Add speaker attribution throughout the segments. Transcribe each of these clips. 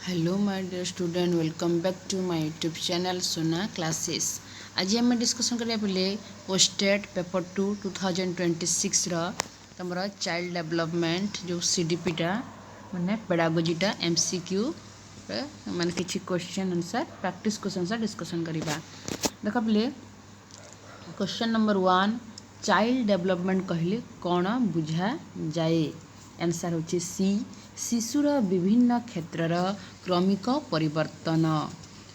Speaker 1: Hello my dear student, welcome back to my YouTube channel Sona classes. आज आम discussion करिया बेले ओस्टेट पेपर 2 2026 तुम चाइल्ड डेवलपमेंट जो CDP टा माने पेडागोजीटा MCQ माने किछि question answer practice question answer discussion करिबा। देख बेले क्वेश्चन नंबर 1, चाइल्ड डेवलपमेंट कहले कौन बुझा जाए? आंसर होछि सी, शिशुर विभिन्न क्षेत्रर क्रमिक परिवर्तन।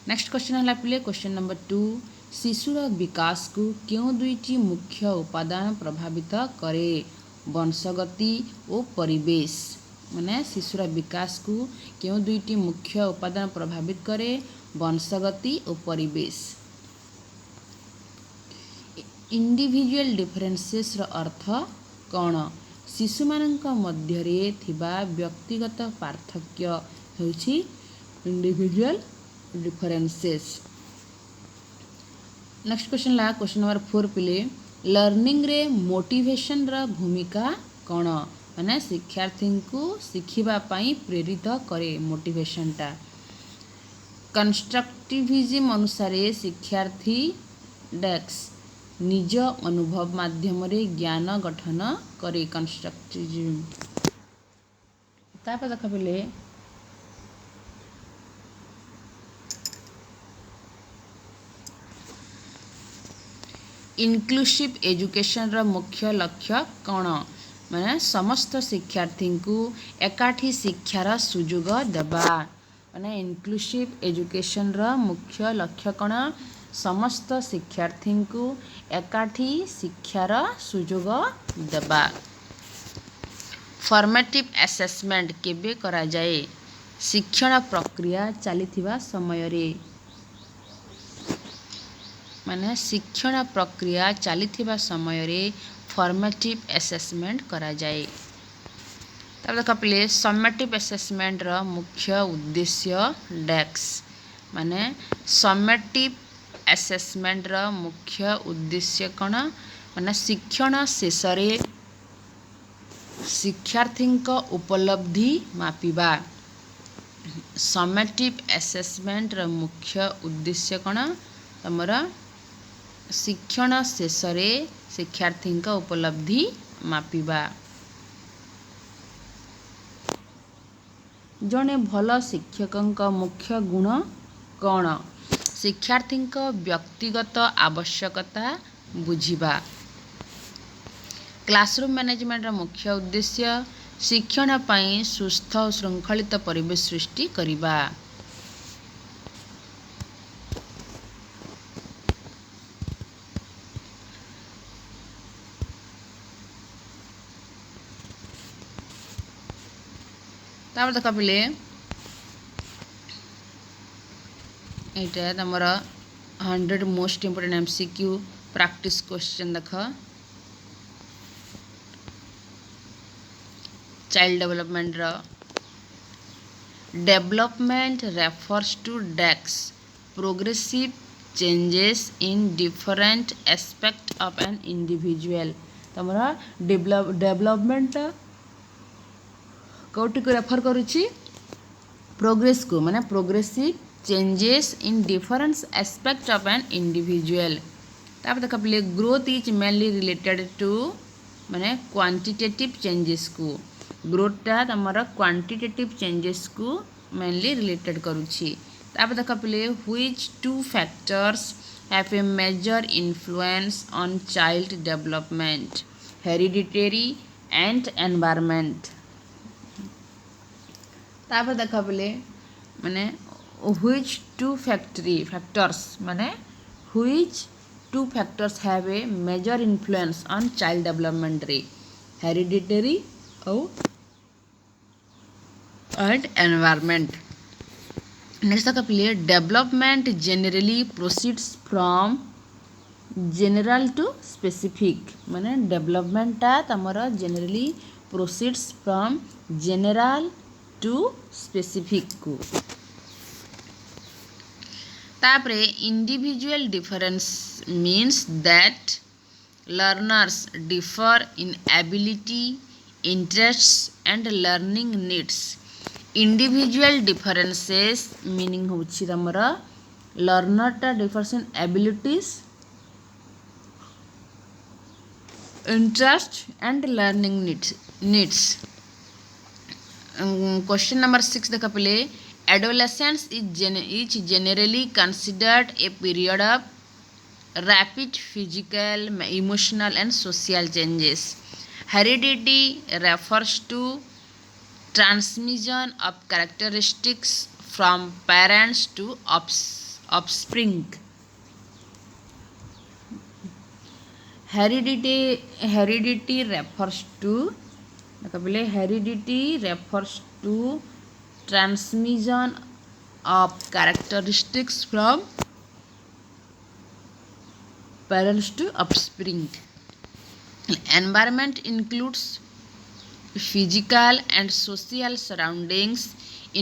Speaker 1: नेक्स्ट क्वेश्चन है पे क्वेश्चन नंबर 2, शिशुर विकास को क्यों दुईटी मुख्य उपादान प्रभावित करे? वंशगति और परिवेश। माने शिशुर विकास को क्यों दुईटी मुख्य उपादान प्रभावित करे? वंशगति और परिवेश। इंडिविजुअल डिफरेंसेस अर्थ कौन? शिशु मानक मध्यरे थिबा व्यक्तिगत पार्थक्य होछि इंडिविजुअल डिफरेंसेस। नेक्स्ट क्वेश्चन ला क्वेश्चन नंबर 4 पिले लर्निंग रे मोटिवेशन रा भूमिका कौन? माने शिक्षार्थी को शिखिबा पई प्रेरित करे मोटिवेशन टा। कंस्ट्रक्टिविज्म अनुसार शिक्षार्थी डेक्स निज अनुभव माध्यम रे ज्ञान गठन करे। कंस्ट्रक्टिविज्म तापर देख पेले इनक्लूसिव एजुकेशन रा मुख्य लक्ष्य कौन? माने समस्त शिक्षार्थी को एकाठी शिक्षार सुजोग देबा। माने इनक्लूसिव एजुकेशन रा मुख्य लक्ष्य कौन? समस्त शिक्षार्थी को एकाठी शिक्षार सुजोग देबा। फॉर्मेटिव असेसमेंट केबे करा जाए? शिक्षण प्रक्रिया चलीथिबा समय रे। माने शिक्षण प्रक्रिया चलीथिबा समय रे फॉर्मेटिव असेसमेंट करा जाए। तब देख पे समेटिव असेसमेंट रा मुख्य उद्देश्य डेक्स। माने समेटिव असेसमेंट रा मुख्य उद्देश्य कौन? माने शिक्षण शेष रे शिक्षार्थी उपलब्धि मापिबा। समेटिव असेसमेंट रा मुख्य उद्देश्य कौन? तमरा शिक्षण शेष रे शिक्षार्थी उपलब्धि मापिबा। जने भल शिक्षक मुख्य गुण कौन? शिक्षार्थी व्यक्तिगत आवश्यकता बुझिबा। क्लासरूम मैनेजमेंट मुख्य उद्देश्य शिक्षण पई सुस्थ और श्रृंखलित परिवेश सृष्टि करिबा। तापर देख पे एटा तमरा 100 most important MCQ practice question देख। Child development development refers to decks progressive changes in different aspect of an individual. तमरा डेवलपमेंट कौटी को रेफर करुची? प्रोग्रेस को। माने progressive changes in different aspect of an individual. तापर देख पे growth is mainly related to माने क्वांटिटेटिव चेंजेस को। ग्रोथटा तमरा क्वांटिटेटिव चेंजेस को मेनली रिलेटेड करुची। तापर देख पे which two factors have a major influence on child development? Hereditary and environment. तापर देख पे माने व्हिच टू फैक्टर्स माने which two factors have a major influence on child development रे? Hereditary and environment. नेक्स्ट देख पे development generally proceeds from general to specific. माने development ता तमरा generally proceeds from general to specific को। तापरे individual difference means that learners differ in ability, interests and learning needs. Individual differences meaning होछि तमरा learner टा difference in abilities interest and learning needs question number 6 देखा पहले adolescence is generally considered a period of rapid physical, emotional and social changes. Heredity refers to transmission of characteristics from parents to offspring. Heredity refers to transmission of characteristics from parents to offspring. Environment includes physical and social surroundings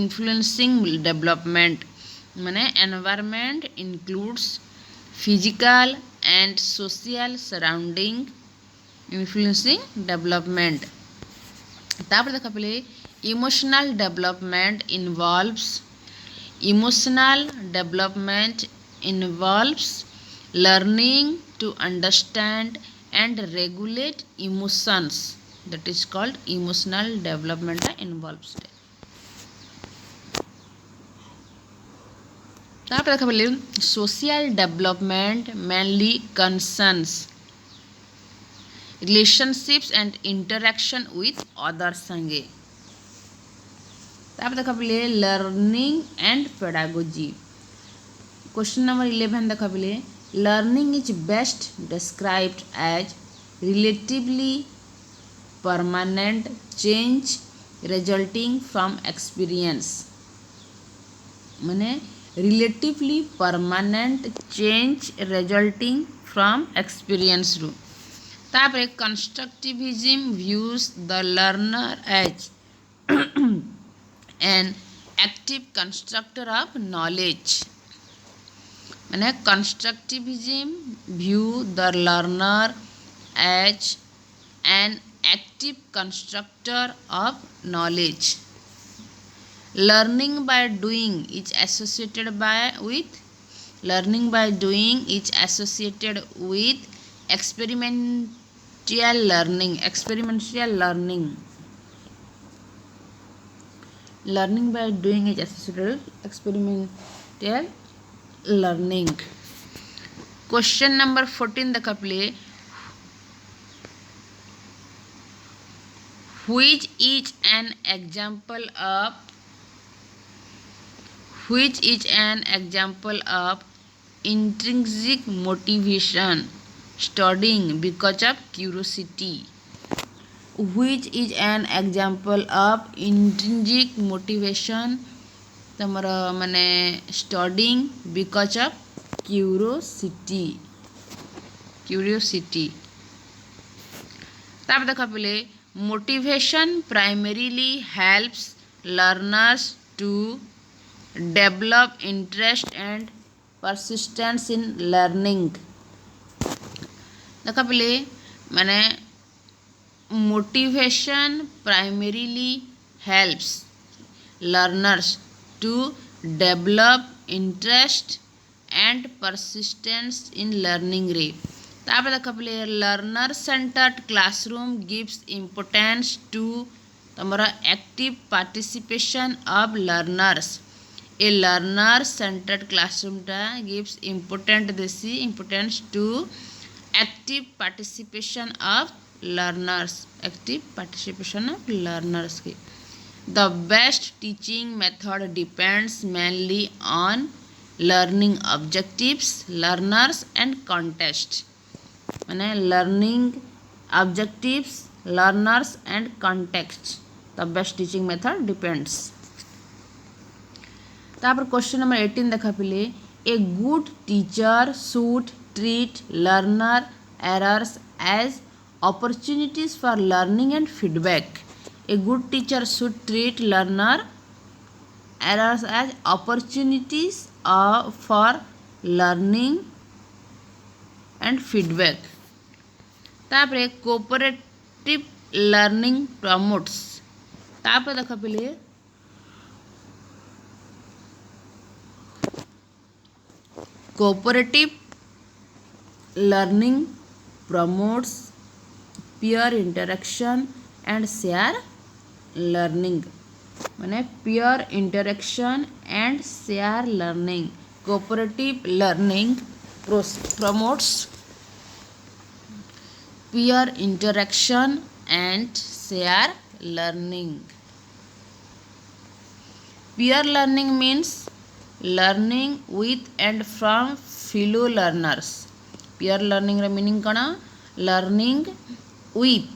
Speaker 1: influencing development. माने environment includes physical and social surrounding influencing development. तापर देखा पहले emotional development involves learning to understand and regulate emotions. That is called emotional development involves. तापर देखा पहले social development mainly concerns relationships and interaction with others संगे. तापर देखा पहले learning and pedagogy. Question number 11 देखा पहले learning is best described as relatively permanent change resulting from experience. माने relatively permanent change resulting from experience रू. तापर constructivism views the learner as an active constructor of knowledge. माने constructivism view the learner as an active constructor of knowledge. Learning by doing is associated with experiential learning. Learning by doing is associated with experimental learning. Question number 14 देखा play which is an example of intrinsic motivation studying because of curiosity. Which is an example of intrinsic motivation तमरा माने studying because of curiosity. तब देखा पहले motivation primarily helps learners to develop interest and persistence in learning. देखा पहले माने motivation primarily helps learners to develop interest and persistence in learning रे. तापर देखा पहले learner centered classroom gives importance to तमरा active participation of learners. A learner centered classroom टा gives importance to active participation of learners. की. The best teaching method depends mainly on learning objectives, learners and context. माने learning objectives, learners and context. The best teaching method depends. तापर question number 18 देखा पहले a good teacher should treat learner errors as opportunities for learning and feedback. A good teacher should treat learner errors as opportunities for learning and feedback. तापर cooperative learning promotes. तापर देखा पहले Cooperative learning promotes peer interaction and share learning. माने peer interaction and share learning. Cooperative learning promotes peer interaction and share learning. Peer learning means learning with and from fellow learners. Peer learning रे meaning कना learning with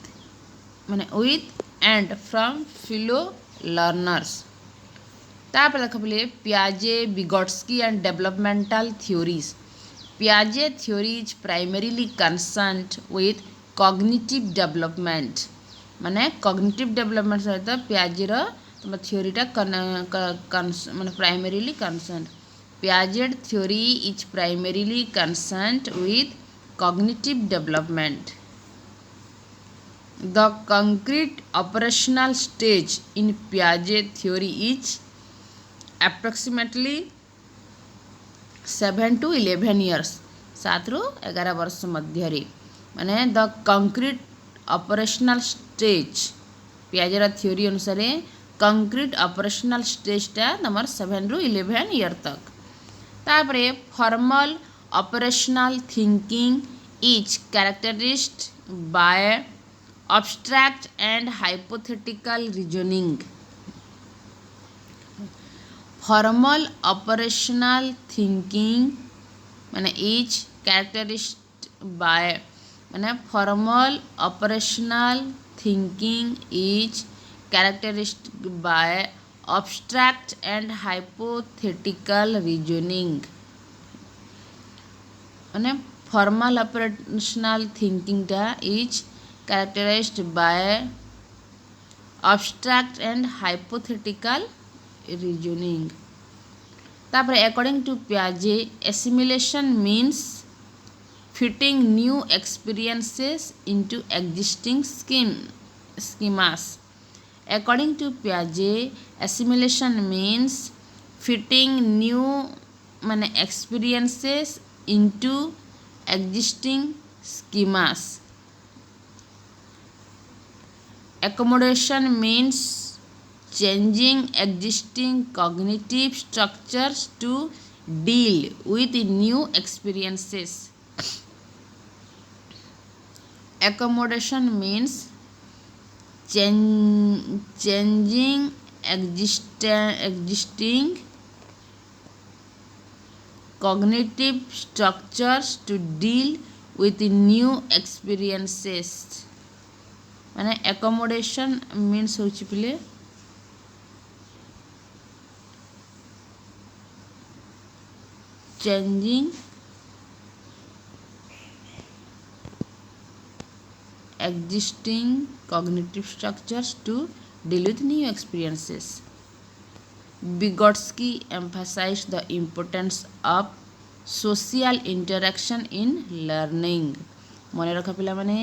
Speaker 1: माने with and from fellow learners. तापर देखबले Piaget, Vygotsky and developmental theories. Piaget theory is primarily concerned with cognitive development. माने cognitive development सहित Piaget रो तुम theory टा माने primarily concerned. Piaget theory is primarily concerned with cognitive development. The concrete operational stage in Piaget theory is approximately 7 to 11 years. 7 ରୁ 11 ବର୍ଷ ମଧ୍ୟରେ ମାନେ the concrete operational stage Piaget theory अनुसार concrete operational stage टा number 7 ରୁ 11 year तक. तापरे formal operational thinking is characterized by abstract and hypothetical reasoning. Formal operational thinking माने is characterized by माने formal operational thinking is characterized by abstract and hypothetical reasoning. माने formal operational thinking टा is characterized by abstract and hypothetical reasoning. तापर according to Piaget, assimilation means fitting new experiences into existing schemas. According to Piaget, assimilation means fitting new माने experiences into existing schemas. Accommodation means changing existing cognitive structures to deal with new experiences. Accommodation means changing existing cognitive structures to deal with new experiences. माने accommodation means होची पिले changing existing cognitive structures to deal with new experiences. Vygotsky emphasized the importance of social interaction in learning. मने रखा पिला माने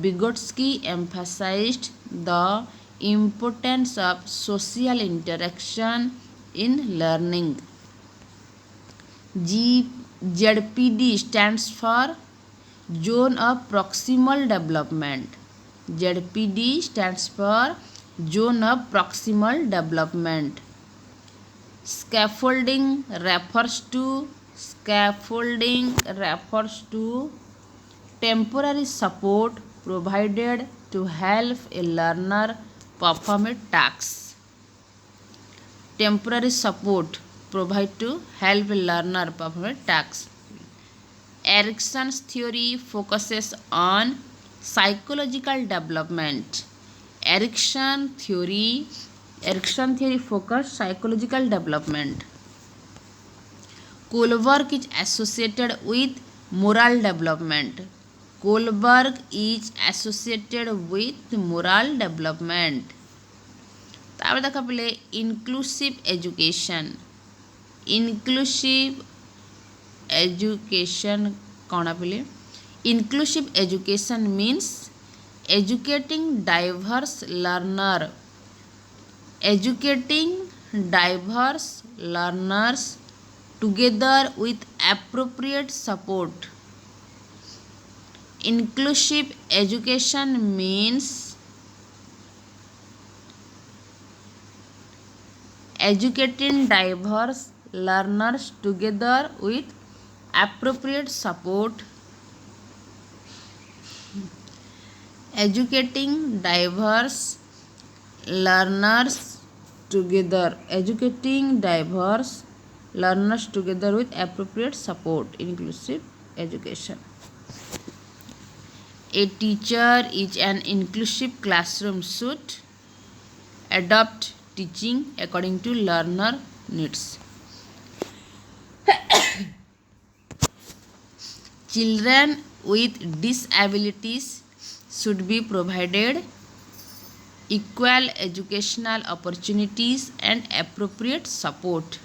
Speaker 1: Vygotsky emphasized the importance of social interaction in learning. ZPD stands for Zone of Proximal Development. ZPD stands for Zone of Proximal Development. Scaffolding refers to temporary support provided to help a learner perform a task. Temporary support provided to help a learner perform a task. Erickson's theory focuses on psychological development. Erickson theory focus psychological development. Kohlberg is associated with moral development. Kohlberg is associated with moral development. तापर देखा पहले inclusive education. Inclusive education कौन पहले inclusive education means educating diverse learners together with appropriate support. Inclusive education means educating diverse learners together with appropriate support. Educating diverse learners together with appropriate support. Inclusive education. A teacher is an inclusive classroom should adapt teaching according to learner needs. Children with disabilities should be provided equal educational opportunities and appropriate support.